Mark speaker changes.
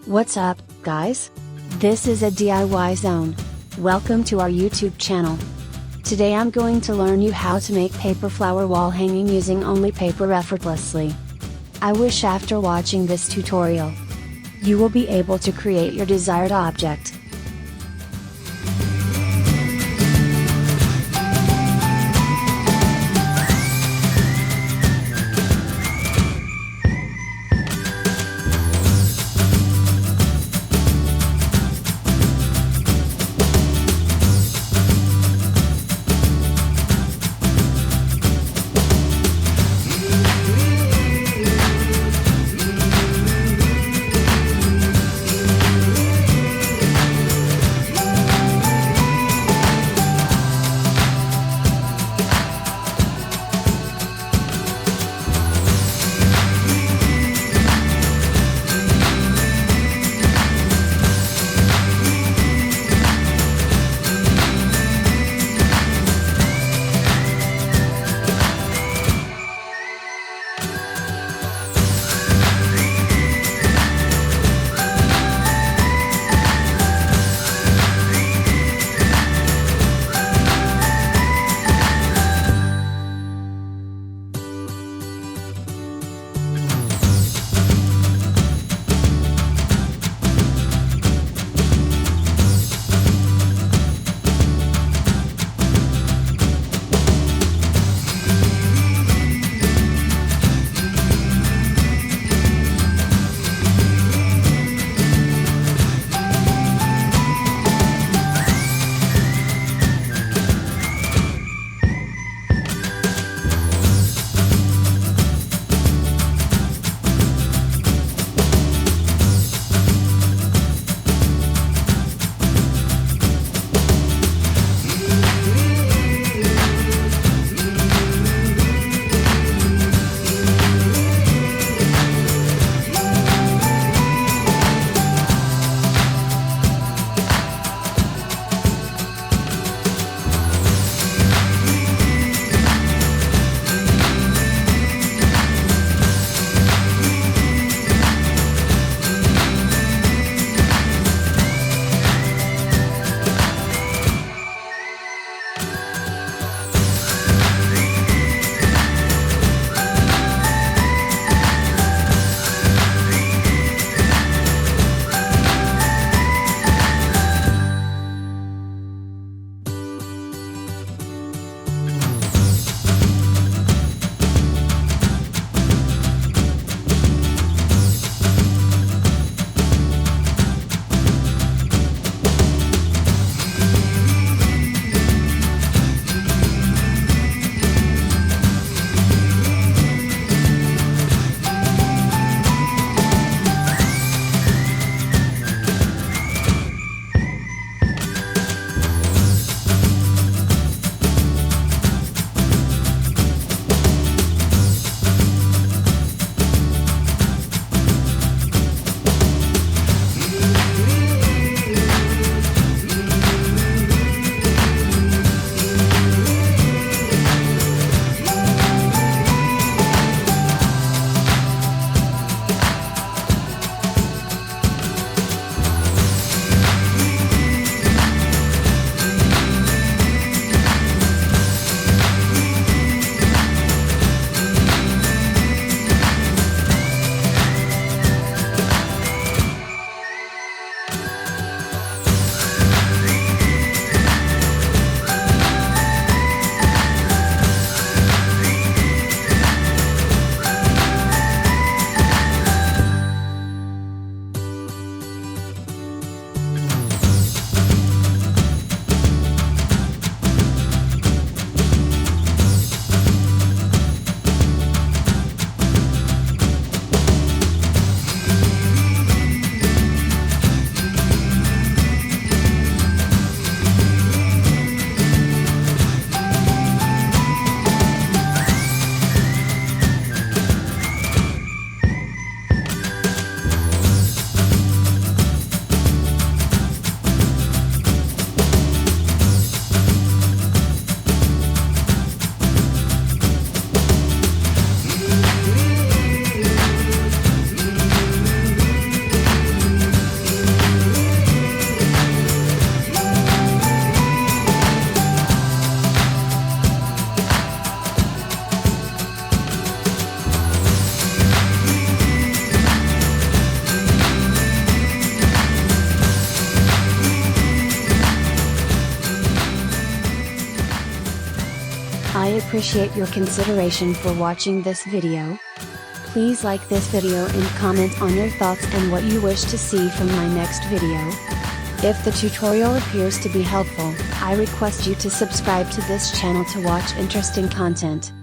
Speaker 1: What's up, guys? This is a DIY zone. Welcome to our YouTube channel. Today I'm going to learn you how to make paper flower wall hanging using only paper effortlessly. I wish after watching this tutorial, you will be able to create your desired object. appreciate your consideration for watching this video. Please like this video and comment on your thoughts and what you wish to see from my next video. If the tutorial appears to be helpful, I request you to subscribe to this channel to watch interesting content.